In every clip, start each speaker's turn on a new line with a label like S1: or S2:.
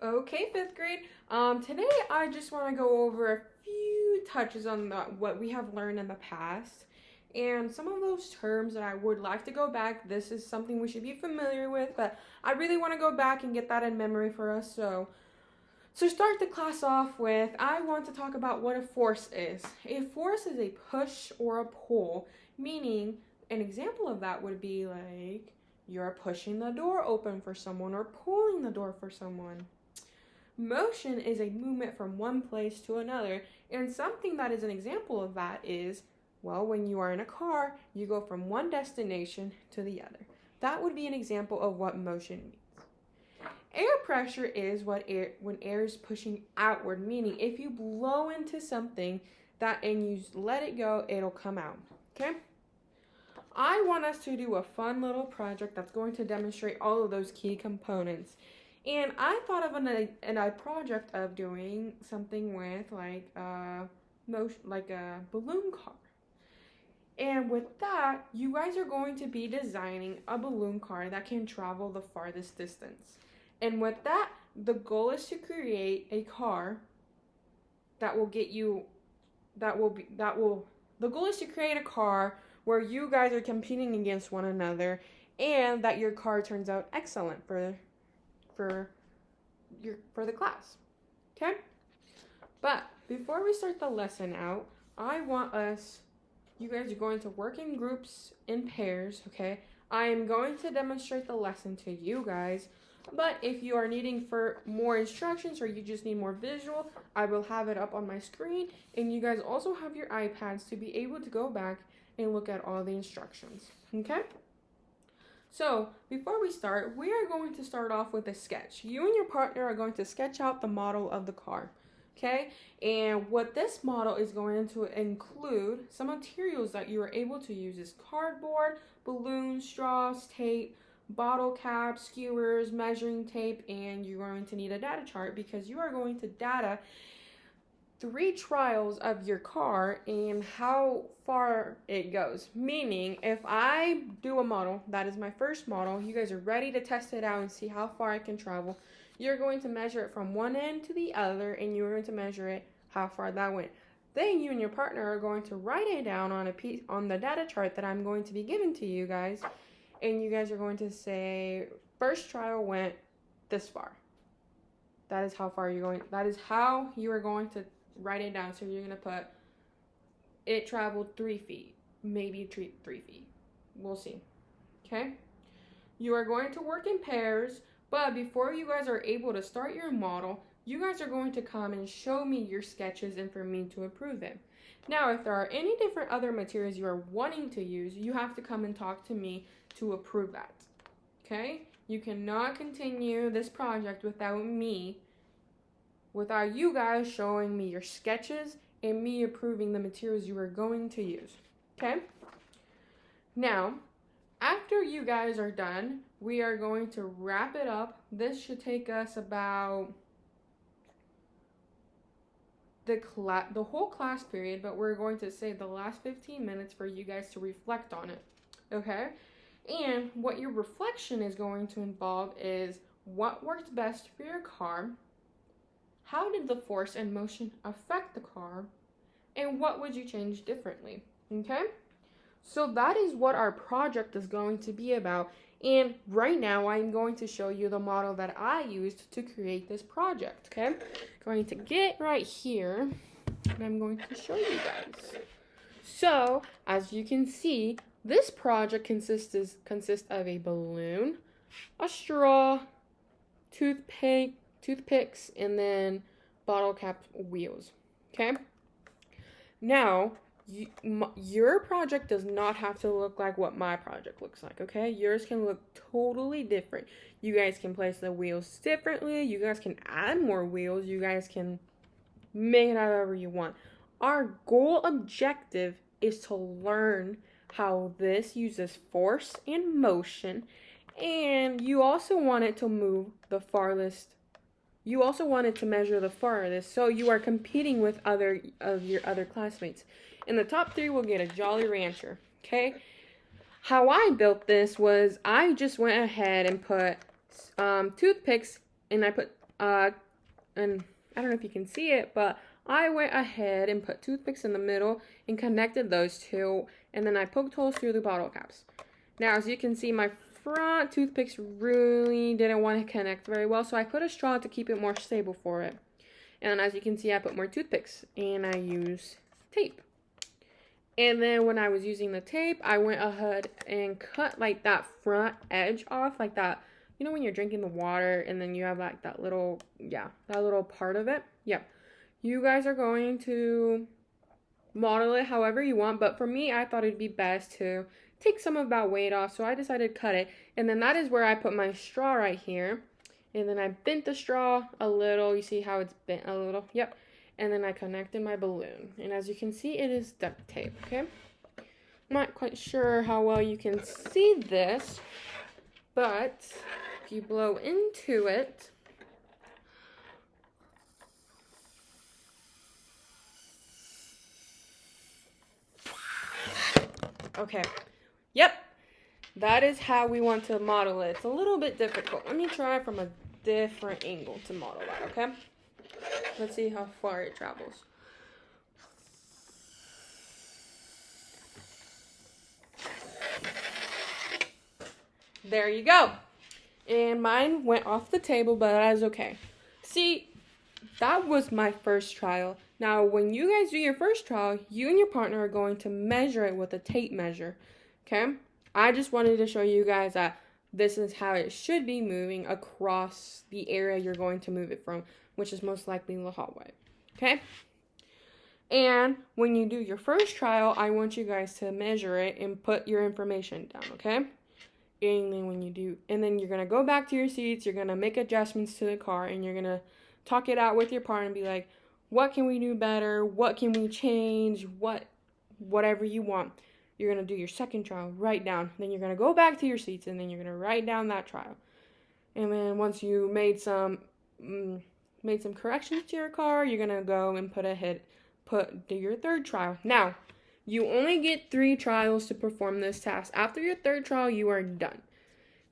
S1: Okay, fifth grade. Today I just want to go over a few touches on what we have learned in the past and some of those terms that I would like to go back. This is something we should be familiar with, but I really want to go back and get that in memory for us. So start the class off with, I want to talk about what a force is. A force is a push or a pull, meaning an example of that would be like you're pushing the door open for someone or pulling the door for someone. Motion is a movement from one place to another, and something that is an example of that is, well, when you are in a car, you go from one destination to the other. That would be an example of what motion means. Air pressure is when air is pushing outward, meaning if you blow into something that and you let it go, it'll come out. Okay? I want us to do a fun little project that's going to demonstrate all of those key components. And I thought of a project of doing something with like a balloon car. And with that, you guys are going to be designing a balloon car that can travel the farthest distance. And with that, the goal is to create a car that will get you the goal is to create a car where you guys are competing against one another and that your car turns out excellent for the class. Okay? But before we start the lesson out, you guys are going to work in groups in pairs, okay? I am going to demonstrate the lesson to you guys, but if you are needing for more instructions or you just need more visual, I will have it up on my screen, and you guys also have your iPads to be able to go back and look at all the instructions, okay? So, before we start, we are going to start off with a sketch. You and your partner are going to sketch out the model of the car, okay? And what this model is going to include, some materials that you are able to use is cardboard, balloons, straws, tape, bottle caps, skewers, measuring tape, and you're going to need a data chart because you are going to data 3 trials of your car and how far it goes. Meaning, if I do a model, that is my first model, you guys are ready to test it out and see how far it can travel. You're going to measure it from one end to the other, and you're going to measure it how far that went. Then you and your partner are going to write it down on the data chart that I'm going to be giving to you guys, and you guys are going to say, first trial went this far. That is how far you're going. That is how you are going to write it down. So you're going to put, it traveled 3 feet, maybe 3 feet. We'll see. Okay? You are going to work in pairs, but before you guys are able to start your model, you guys are going to come and show me your sketches and for me to approve them. Now, if there are any different other materials you are wanting to use, you have to come and talk to me to approve that. Okay? You cannot continue this project without you guys showing me your sketches and me approving the materials you are going to use. Okay? Now, after you guys are done, we are going to wrap it up. This should take us about the whole class period, but we're going to save the last 15 minutes for you guys to reflect on it. Okay? And what your reflection is going to involve is what worked best for your car, how did the force and motion affect the car, and what would you change differently? Okay? So that is what our project is going to be about. And right now I'm going to show you the model that I used to create this project. Okay? Going to get right here and I'm going to show you guys. So, as you can see, this project consists of a balloon, a straw, toothpicks, and then bottle cap wheels. Okay? Now, your project does not have to look like what my project looks like, okay? Yours can look totally different. You guys can place the wheels differently. You guys can add more wheels. You guys can make it however you want. Our goal objective is to learn how this uses force and motion, and you also want it to move the farthest. You also want it to measure the farthest, so you are competing with your other classmates. And the top 3 will get a Jolly Rancher, okay? How I built this was I just went ahead and put toothpicks, and I put And I don't know if you can see it, but I went ahead and put toothpicks in the middle and connected those two, and then I poked holes through the bottle caps. Now, as you can see, my front toothpicks really didn't want to connect very well, so I put a straw to keep it more stable for it. And as you can see, I put more toothpicks, and I use tape. And then when I was using the tape, I went ahead and cut like that front edge off, like that, you know when you're drinking the water and then you have like that little, that little part of it? Yep. You guys are going to model it however you want, but for me, I thought it'd be best to take some of that weight off, so I decided to cut it. And then that is where I put my straw right here. And then I bent the straw a little. You see how it's bent a little? Yep. And then I connected my balloon. And as you can see, it is duct tape, okay? I'm not quite sure how well you can see this, but if you blow into it, okay, yep, that is how we want to model it. It's a little bit difficult. Let me try from a different angle to model that, okay? Let's see how far it travels. There you go. And mine went off the table, but that is okay. See, that was my first trial. Now, when you guys do your first trial, you and your partner are going to measure it with a tape measure, okay? I just wanted to show you guys that this is how it should be moving across the area you're going to move it from, which is most likely the hallway, okay? And when you do your first trial, I want you guys to measure it and put your information down, okay? And then when you do, and then you're going to go back to your seats, you're going to make adjustments to the car, and you're going to talk it out with your partner and be like, what can we do better? What can we change? Whatever you want. You're going to do your second trial, write down. Then you're going to go back to your seats, and then you're going to write down that trial. And then once you made some corrections to your car, you're going to go and do your third trial. Now, you only get 3 trials to perform this task. After your third trial, you are done.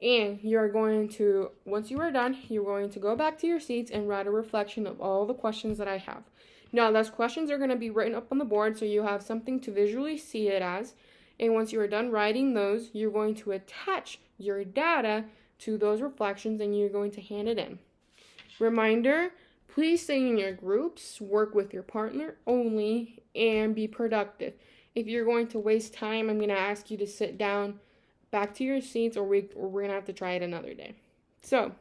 S1: And you're going to, once you are done, you're going to go back to your seats and write a reflection of all the questions that I have. Now, those questions are going to be written up on the board so you have something to visually see it as. And once you are done writing those, you're going to attach your data to those reflections and you're going to hand it in. Reminder, please stay in your groups, work with your partner only, and be productive. If you're going to waste time, I'm going to ask you to sit down back to your seats or we're going to have to try it another day. So,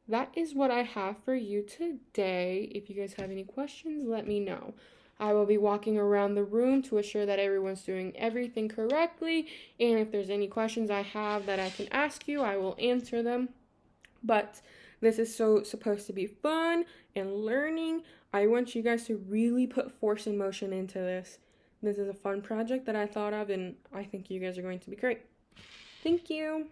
S1: that is what I have for you today. If you guys have any questions, let me know. I will be walking around the room to assure that everyone's doing everything correctly. And if there's any questions I have that I can ask you, I will answer them. But this is supposed to be fun and learning. I want you guys to really put force and motion into this. This is a fun project that I thought of, and I think you guys are going to be great. Thank you.